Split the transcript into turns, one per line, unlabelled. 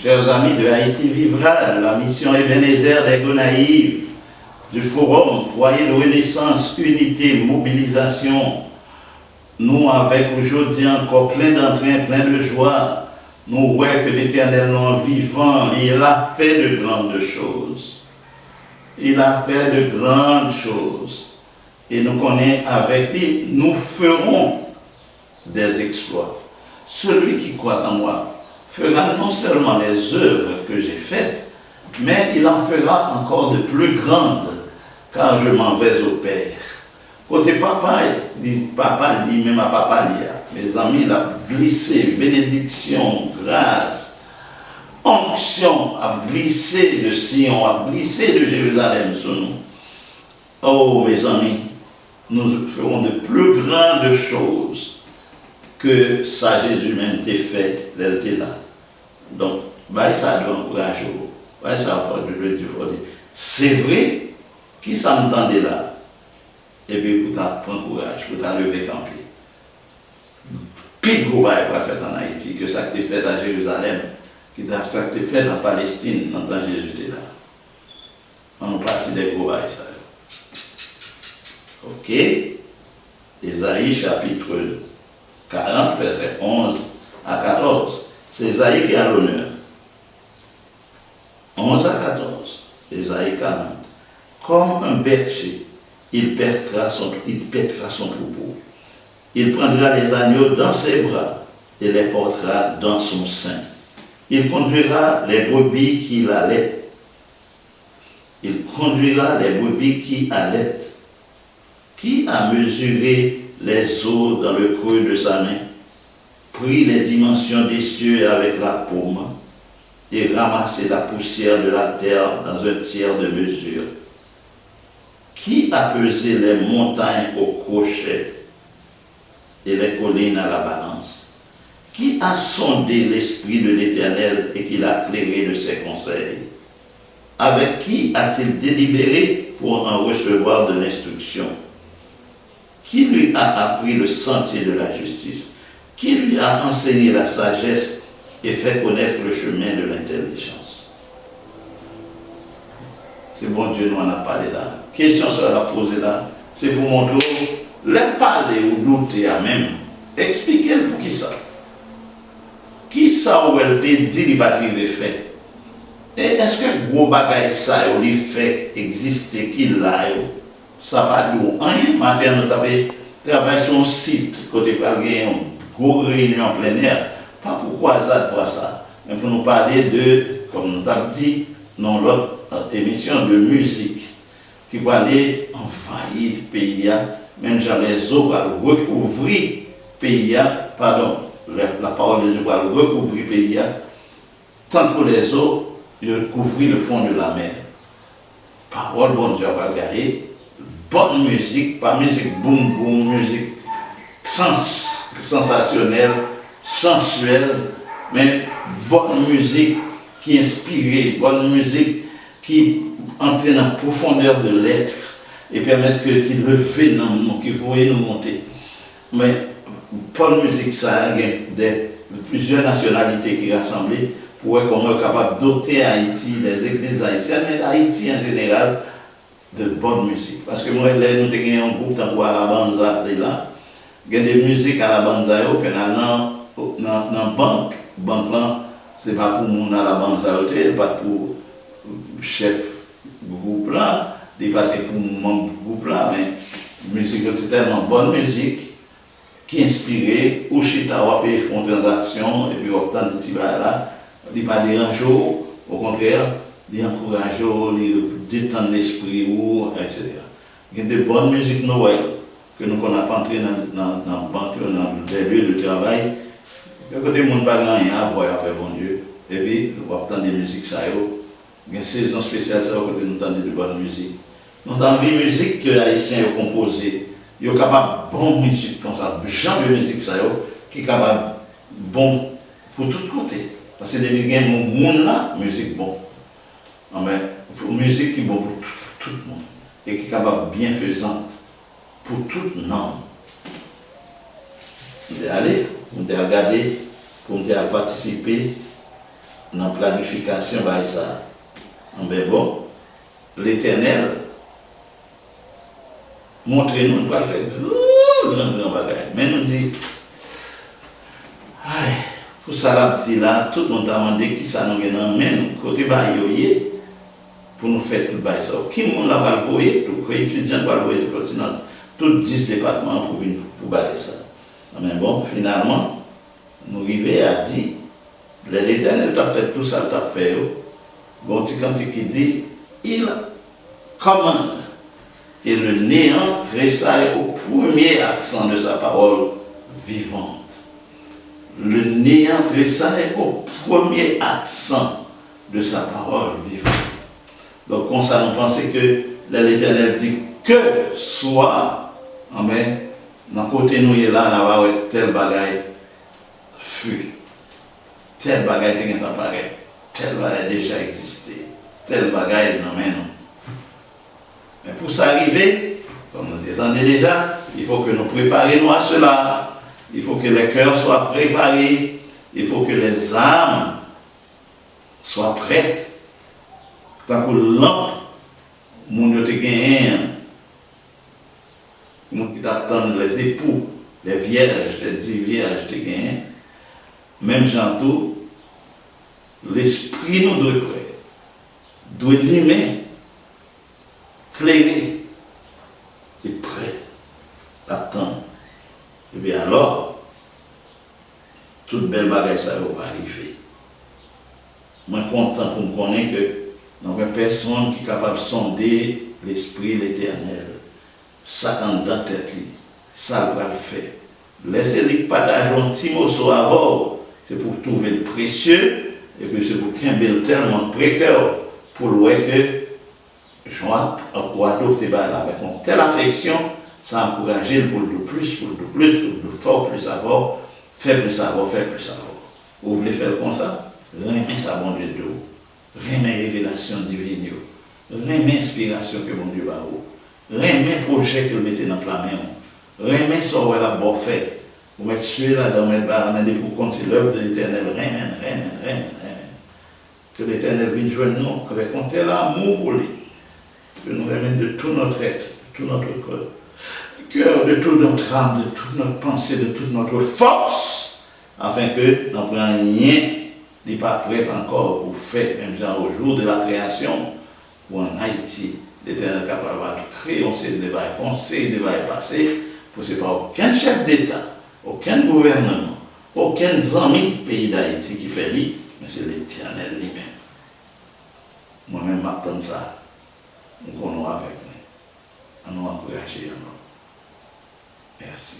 chers amis de Haïti Vivra, de la mission Ebenezer des Gonaïves, du forum Foyer de Renaissance, Unité, Mobilisation, nous avec aujourd'hui encore plein d'entrain, plein de joie, nous voyons que l'Éternel nous vivant, il a fait de grandes choses. Il a fait de grandes choses. Et nous connaissons avec lui, nous ferons des exploits. Celui qui croit en moi fera non seulement les œuvres que j'ai faites, mais il en fera encore de plus grandes, car je m'en vais au Père. Côté papa, lui-même à papa, mes amis, il a glissé bénédiction, grâce, onction, a glissé de Sion, a glissé de Jérusalem sur nous. Oh, mes amis, nous ferons de plus grandes choses que ça Jésus même t'a fait, elle était là. Donc, ça doit encourager. Ça faut de Dieu. C'est vrai, qui ça m'entendait là? Et puis pour prendre courage, pour lever camper. Plus gros bail pour faire en Haïti que ça que tu fait à Jérusalem, que ça que tu fait en Palestine, dans temps Jésus était là. On partit des gros bails ça. Ok? Ésaïe chapitre 40, verset 11 à 14. C'est Ésaïe qui a l'honneur. 11 à 14. Ésaïe 40. Comme un berger, il pètera son troupeau. Il prendra les agneaux dans ses bras et les portera dans son sein. Il conduira les brebis qui l'allaitent. Il conduira les brebis qui allaitent. Qui a mesuré les eaux dans le creux de sa main, pris les dimensions des cieux avec la paume et ramassé la poussière de la terre dans un tiers de mesure? Qui a pesé les montagnes au crochet et les collines à la balance? Qui a sondé l'esprit de l'Éternel et qui l'a clairé de ses conseils? Avec qui a-t-il délibéré pour en recevoir de l'instruction? Qui lui a appris le sentier de la justice? Qui lui a enseigné la sagesse et fait connaître le chemin de l'intelligence? C'est bon Dieu nous en a parlé là. Question sera posée là, c'est pour montrer, les parler ou douter à même. Expliquez pour qui ça. Qui ça ou elle te dit il va arriver fait? Et est-ce que gros bagage ça ou il fait exister qu'il l'a? Ça va dire rien. Matin nous avons travaillé sur un site côté par une grosse réunion en plein air. Pas pourquoi ça de voir ça, mais pour nous parler de, comme nous avons dit dans l'autre émission, de musique qui va aller envahir le pays, même genre les eaux vont recouvrir le pays, pardon, la parole de Dieu va recouvrir le pays, tant que les eaux recouvrent le fond de la mer. Parole bon Dieu va garder, bonne musique, pas musique boum boum, musique sensationnelle, sensuelle, mais bonne musique qui inspire, bonne musique qui entre dans la profondeur de l'être et permettre qu'il refait dans nous, qu'il voyait nous monter. Mais bonne musique, ça a plusieurs nationalités qui rassemblent pour être capable de doter Haïti, les églises haïtiennes, mais Haïti en général, de bonne musique. Parce que moi, nous avons un groupe à la Banza, là, il y a des musiques à la Banza que dans la banque là, ce n'est pas pour nous à la Banza, ce n'est pas pour le chef du groupe là, ce n'est pas pour mon groupe là, mais musique c'est tellement bonne musique qui inspire, ou chita, ou font transaction, et puis on obtient des petits là, il n'est pas dérangeant, au contraire, il encourage, il détend l'esprit, etc. Il y a de bonnes musiques Noël que nous n'avons pas entré dans la banque, dans les lieux de travail. Quand les gens ne pas rien à voir avec bon Dieu, et puis on obtient des musiques, ça il y a une saison spéciale, ça que nous entendons de bonne musique. Nous avons une musique que les Haïtiens ont composée. Ils sont capables de bonne musique comme ça, genre de musique ça, qui est capable bon pour tous côtés. Parce que les gens qui monde là, musique bon. Mais pour musique qui est bon pour tout le monde. Et qui est capable de bienfaisante pour tout le monde. Vous allez, vous allez regarder, pour me participer dans la planification, bah, ça. Mais bon, l'Éternel, montrez-nous, nous va faire grand bagage. Mais nous dit, aïe, pour ça, la petite là, tout le monde a demandé qui ça nous gagne, même côté baïoyer, pour nous faire tout le bail ça. Qui monde va le voir, tout les étudiants va le voir, tout 10 départements pour bailler ça. Mais bon, finalement, nous arrivons à dire, l'Éternel t'a fait tout ça, t'a fait. Bon, petit cantique qui dit, il commande. Et le néant tressaille au premier accent de sa parole vivante. Le néant tressaille au premier accent de sa parole vivante. Donc, comme ça, nous pensons que l'Éternel dit que soit, amen, dans le côté nous, il est là, là-bas, tel bagaille fut, tel bagaille qui est apparu, tel bagaille déjà existé, tel bagaille non mais non. Mais pour ça arriver, comme nous l'entendez déjà, il faut que nous préparions à cela, il faut que les cœurs soient préparés, il faut que les âmes soient prêtes. Tant que lampe, mon te gagne, mon qui attend les époux, les vierges, les 10 vierges te gagne, même Jean-tout, l'esprit nous doit être prêt, doit l'aimer, clairer, et prêt, attendre. Et bien alors, toute belle bagaille ça va arriver. Moi, content pour me connaître que nous avons une personne qui est capable de sonder l'esprit de l'Éternel. Ça quand dans la tête, ça va le faire. Laissez-les partager un petit morceau avant, c'est pour trouver le précieux, et puis c'est pour qu'il y ait tellement précaire pour le voir que je vais adopter avec une telle affection, ça encourage pour le plus, pour le plus, pour le fort, plus savoir, faire plus savoir, faire plus savoir. Vous voulez faire comme ça? Remet sa bon Dieu de vous. Remet révélation divine. Remet inspiration que mon Dieu va vous. Remet projet que vous mettez dans la main. Remet ce que vous avez fait. Vous mettez celui-là dans votre barre, pour continuer l'œuvre de l'Éternel. Remet. Que l'Éternel vienne joindre nous avec un tel amour pour lui. Que nous remettons de tout notre être, de tout notre cœur, de toute notre âme, de toute notre pensée, de toute notre force, afin que nous n'apprenions rien, n'est pas prêt encore pour faire, même genre au jour de la création, ou en Haïti, l'Éternel est capable de créer, on sait des débats foncés, des débats passés, pour ce n'est pas aucun chef d'État, aucun gouvernement, aucun ami du pays d'Haïti qui fait lui, mais c'est l'Éternel lui-même. Moi-même, m'attends ça. Nous connaissons avec nous. On nous encourager. Merci.